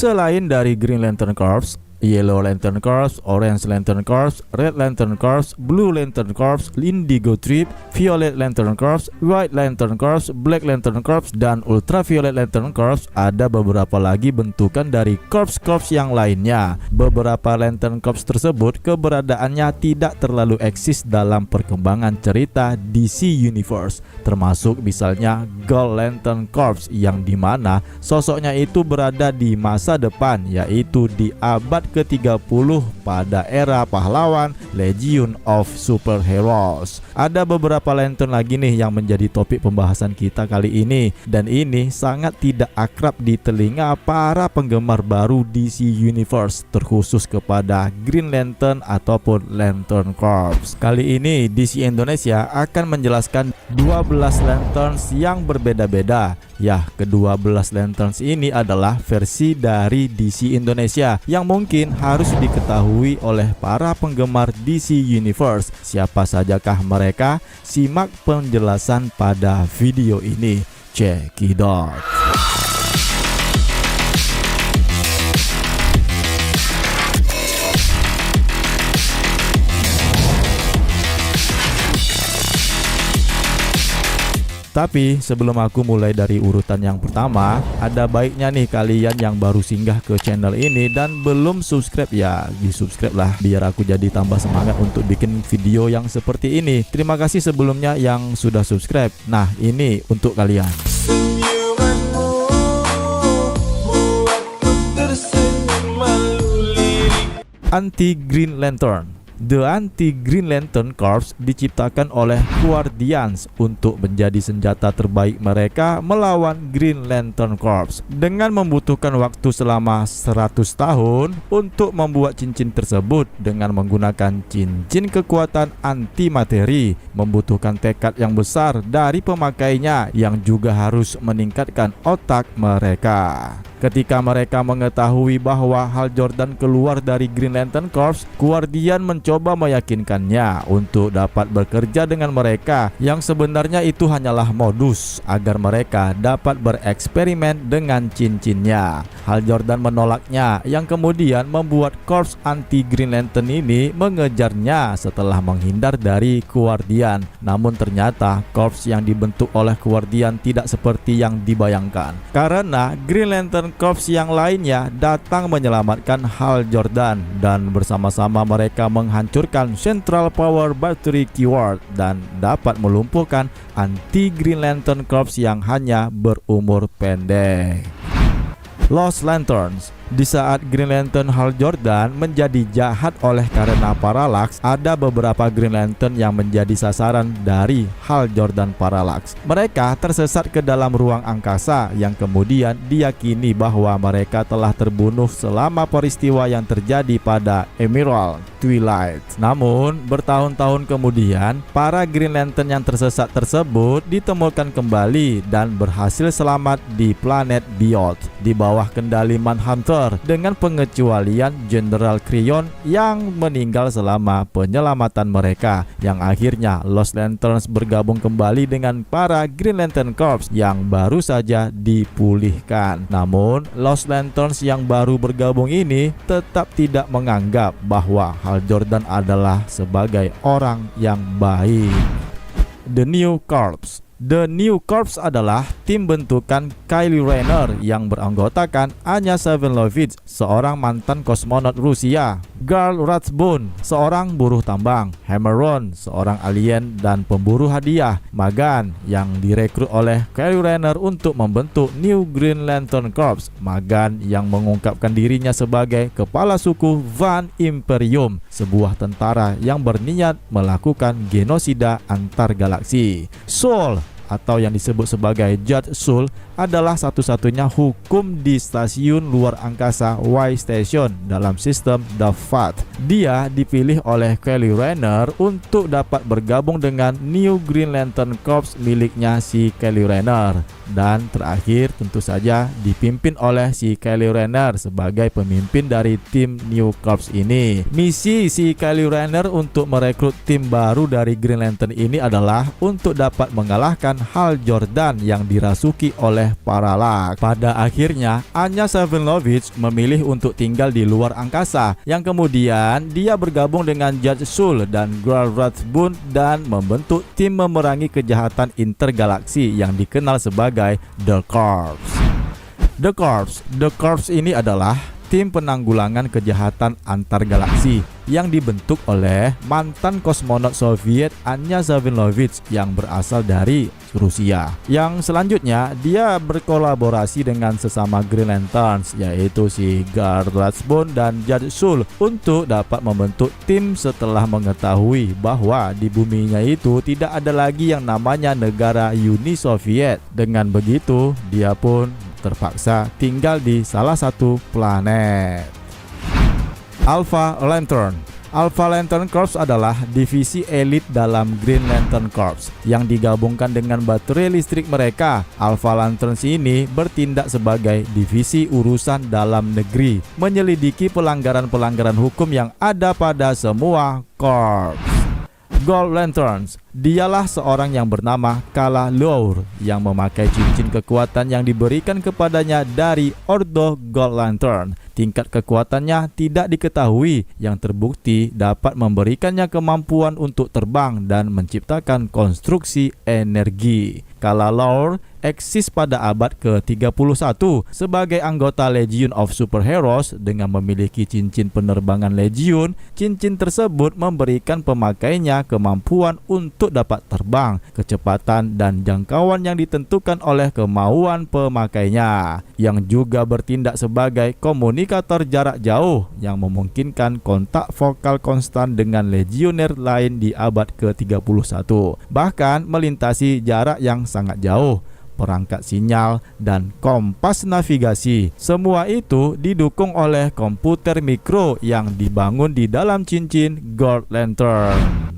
Selain dari Green Lantern Corps, Yellow Lantern Corps, Orange Lantern Corps, Red Lantern Corps, Blue Lantern Corps, Indigo Trip, Violet Lantern Corps, White Lantern Corps, Black Lantern Corps, dan Ultraviolet Lantern Corps, ada beberapa lagi bentukan dari korps-korps yang lainnya. Beberapa Lantern Corps tersebut keberadaannya tidak terlalu eksis dalam perkembangan cerita DC Universe, termasuk misalnya Gold Lantern Corps yang dimana sosoknya itu berada di masa depan, yaitu di abad ke-30 pada era pahlawan Legion of Superheroes. Ada beberapa lantern lagi nih yang menjadi topik pembahasan kita kali ini, dan ini sangat tidak akrab di telinga para penggemar baru DC Universe, terkhusus kepada Green Lantern ataupun Lantern Corps. Kali ini DC Indonesia akan menjelaskan 12 lanterns yang berbeda-beda. Ya, ke-12 lanterns ini adalah versi dari DC Indonesia yang mungkin harus diketahui oleh para penggemar DC Universe. Siapa sajakah mereka? Simak penjelasan pada video ini. Check it out. Tapi sebelum aku mulai dari urutan yang pertama, ada baiknya nih kalian yang baru singgah ke channel ini dan belum subscribe, ya di-subscribe lah biar aku jadi tambah semangat untuk bikin video yang seperti ini. Terima kasih sebelumnya yang sudah subscribe. Nah, ini untuk kalian. Anti-Green Lantern. The Anti-Green Lantern Corps diciptakan oleh Guardians untuk menjadi senjata terbaik mereka melawan Green Lantern Corps. Dengan membutuhkan waktu selama 100 tahun untuk membuat cincin tersebut dengan menggunakan cincin kekuatan antimateri, membutuhkan tekad yang besar dari pemakainya yang juga harus meningkatkan otak mereka. Ketika mereka mengetahui bahwa Hal Jordan keluar dari Green Lantern Corps, Guardian mencoba meyakinkannya untuk dapat bekerja dengan mereka, yang sebenarnya itu hanyalah modus agar mereka dapat bereksperimen dengan cincinnya. Hal Jordan menolaknya, yang kemudian membuat Corps anti Green Lantern ini mengejarnya setelah menghindar dari Guardian. Namun ternyata Corps yang dibentuk oleh Guardian tidak seperti yang dibayangkan, karena Green Lantern Corps yang lainnya datang menyelamatkan Hal Jordan, dan bersama-sama mereka menghancurkan Central Power Battery Keyword dan dapat melumpuhkan anti-Green Lantern Corps yang hanya berumur pendek. Lost Lanterns. Di saat Green Lantern Hal Jordan menjadi jahat oleh karena Parallax, ada beberapa Green Lantern yang menjadi sasaran dari Hal Jordan Parallax. Mereka tersesat ke dalam ruang angkasa yang kemudian diyakini bahwa mereka telah terbunuh selama peristiwa yang terjadi pada Emerald Twilight. Namun, bertahun-tahun kemudian, para Green Lantern yang tersesat tersebut ditemukan kembali dan berhasil selamat di planet Biot di bawah kendali Manhunter, dengan pengecualian General Cryon yang meninggal selama penyelamatan mereka, yang akhirnya Lost Lanterns bergabung kembali dengan para Green Lantern Corps yang baru saja dipulihkan. Namun, Lost Lanterns yang baru bergabung ini tetap tidak menganggap bahwa Hal Jordan adalah sebagai orang yang baik. The New Corps. The New Corps adalah tim bentukan Kyle Rayner yang beranggotakan Anya Severnlovich, seorang mantan kosmonot Rusia, Garl Rathbone, seorang buruh tambang, Hammeron, seorang alien dan pemburu hadiah, Magan yang direkrut oleh Kyle Rayner untuk membentuk New Green Lantern Corps, Magan yang mengungkapkan dirinya sebagai kepala suku Van Imperium, sebuah tentara yang berniat melakukan genosida antar galaksi. Soul atau yang disebut sebagai Judge Soul adalah satu-satunya hukum di stasiun luar angkasa Y Station dalam sistem The Fat. Dia dipilih oleh Kyle Rayner untuk dapat bergabung dengan New Green Lantern Corps miliknya si Kyle Rayner, dan terakhir tentu saja dipimpin oleh si Kyle Rayner sebagai pemimpin dari tim New Corps ini. Misi si Kyle Rayner untuk merekrut tim baru dari Green Lantern ini adalah untuk dapat mengalahkan Hal Jordan yang dirasuki oleh Parallax. Pada akhirnya, Anya Savage memilih untuk tinggal di luar angkasa, yang kemudian dia bergabung dengan Judge Sul dan Gral Rathbun dan membentuk tim memerangi kejahatan intergalaksi yang dikenal sebagai The Corps. The Corps ini adalah tim penanggulangan kejahatan antar galaksi yang dibentuk oleh mantan kosmonot Soviet Anya Savage yang berasal dari Rusia. Yang selanjutnya dia berkolaborasi dengan sesama Green Lanterns, yaitu si Gral Rathbun dan Judge Sul, untuk dapat membentuk tim setelah mengetahui bahwa di buminya itu tidak ada lagi yang namanya negara Uni Soviet. Dengan begitu, dia pun terpaksa tinggal di salah satu planet. Alpha Lantern Corps adalah divisi elit dalam Green Lantern Corps yang digabungkan dengan baterai listrik mereka. Alpha Lanterns ini bertindak sebagai divisi urusan dalam negeri, menyelidiki pelanggaran-pelanggaran hukum yang ada pada semua corps. Gold Lanterns, dialah seorang yang bernama Kala Lure yang memakai cincin kekuatan yang diberikan kepadanya dari Ordo Gold Lantern. Tingkat kekuatannya tidak diketahui, yang terbukti dapat memberikannya kemampuan untuk terbang dan menciptakan konstruksi energi. Kala Lure eksis pada abad ke-31 sebagai anggota Legion of Superheroes dengan memiliki cincin penerbangan Legion. Cincin tersebut memberikan pemakainya kemampuan untuk dapat terbang, kecepatan dan jangkauan yang ditentukan oleh kemauan pemakainya, yang juga bertindak sebagai komunikator jarak jauh yang memungkinkan kontak vokal konstan dengan legioner lain di abad ke-31, bahkan melintasi jarak yang sangat jauh. Perangkat sinyal dan kompas navigasi, semua itu didukung oleh komputer mikro yang dibangun di dalam cincin Gold Lantern.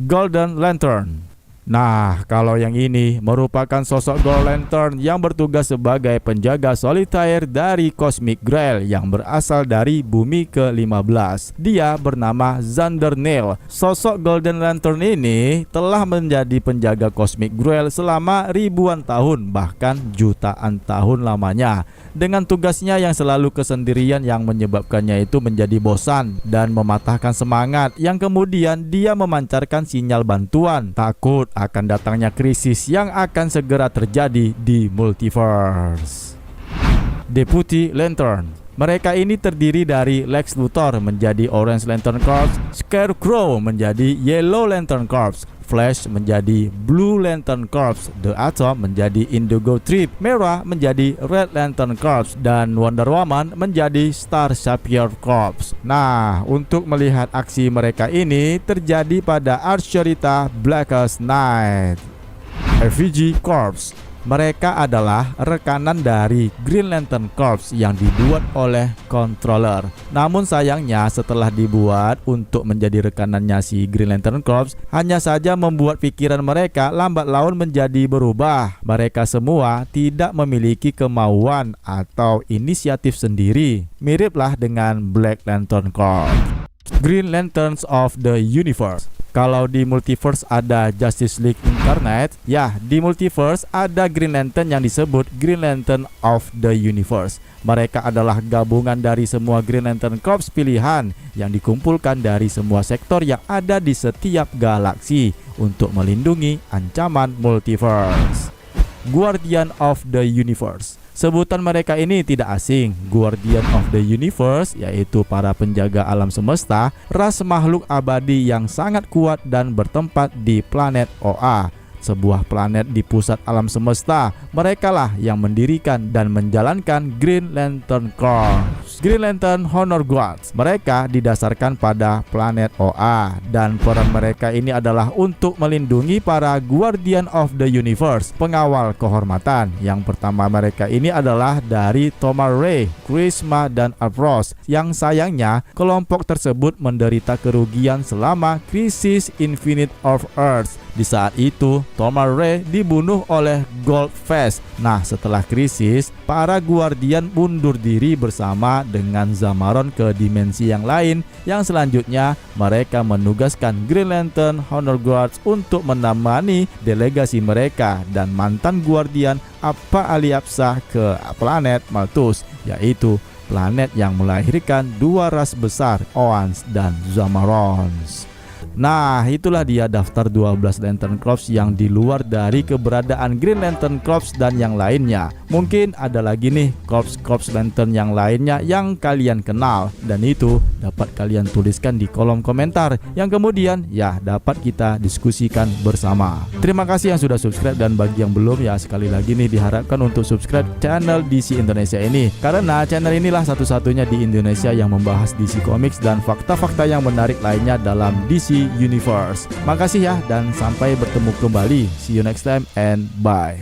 Golden Lantern. Nah, kalau yang ini merupakan sosok Gold Lantern yang bertugas sebagai penjaga solitaire dari Cosmic Grail yang berasal dari bumi ke-15. Dia bernama Xander Neil. Sosok Golden Lantern ini telah menjadi penjaga Cosmic Grail selama ribuan tahun, bahkan jutaan tahun lamanya. Dengan tugasnya yang selalu kesendirian yang menyebabkannya itu menjadi bosan dan mematahkan semangat, yang kemudian dia memancarkan sinyal bantuan, takut akan datangnya krisis yang akan segera terjadi di multiverse. Deputy Lantern. Mereka ini terdiri dari Lex Luthor menjadi Orange Lantern Corps, Scarecrow menjadi Yellow Lantern Corps, Flash menjadi Blue Lantern Corps, The Atom menjadi Indigo Trip, Mera menjadi Red Lantern Corps, dan Wonder Woman menjadi Star Sapphire Corps. Nah, untuk melihat aksi mereka ini terjadi pada art cerita Blackest Night. Effigy Corps. Mereka adalah rekanan dari Green Lantern Corps yang dibuat oleh Controller. Namun sayangnya setelah dibuat untuk menjadi rekanannya si Green Lantern Corps, hanya saja membuat pikiran mereka lambat laun menjadi berubah. Mereka semua tidak memiliki kemauan atau inisiatif sendiri. Miriplah dengan Black Lantern Corps. Green Lanterns of the Universe. Kalau di multiverse ada Justice League Incarnate, ya di multiverse ada Green Lantern yang disebut Green Lantern of the Universe. Mereka adalah gabungan dari semua Green Lantern Corps pilihan yang dikumpulkan dari semua sektor yang ada di setiap galaksi untuk melindungi ancaman multiverse. Guardian of the Universe. Sebutan mereka ini tidak asing. Guardian of the Universe yaitu para penjaga alam semesta, ras makhluk abadi yang sangat kuat dan bertempat di planet Oa, sebuah planet di pusat alam semesta. Merekalah yang mendirikan dan menjalankan Green Lantern Corps. Green Lantern Honor Guards. Mereka didasarkan pada planet Oa dan peran mereka ini adalah untuk melindungi para Guardian of the Universe, pengawal kehormatan. Yang pertama mereka ini adalah dari Tomar Ray, Charisma dan Avros. Yang sayangnya kelompok tersebut menderita kerugian selama krisis Infinite of Earth. Di saat itu Tomar Ray dibunuh oleh Goldfest. Nah, setelah krisis, para Guardian mundur diri bersama bersama dengan Zamaron ke dimensi yang lain, yang selanjutnya mereka menugaskan Green Lantern Honor Guards untuk menemani delegasi mereka dan mantan Guardian Appa Alyapsa ke planet Malthus, yaitu planet yang melahirkan dua ras besar, Oans dan Zamarons. Nah, itulah dia daftar 12 Lantern Corps yang di luar dari keberadaan Green Lantern Corps dan yang lainnya. Mungkin ada lagi nih Corps Lantern yang lainnya yang kalian kenal, dan itu dapat kalian tuliskan di kolom komentar yang kemudian ya dapat kita diskusikan bersama. Terima kasih yang sudah subscribe, dan bagi yang belum ya sekali lagi nih diharapkan untuk subscribe channel DC Indonesia ini, karena channel inilah satu-satunya di Indonesia yang membahas DC Comics dan fakta-fakta yang menarik lainnya dalam DC Universe. Makasih ya, dan sampai bertemu kembali. See you next time and bye.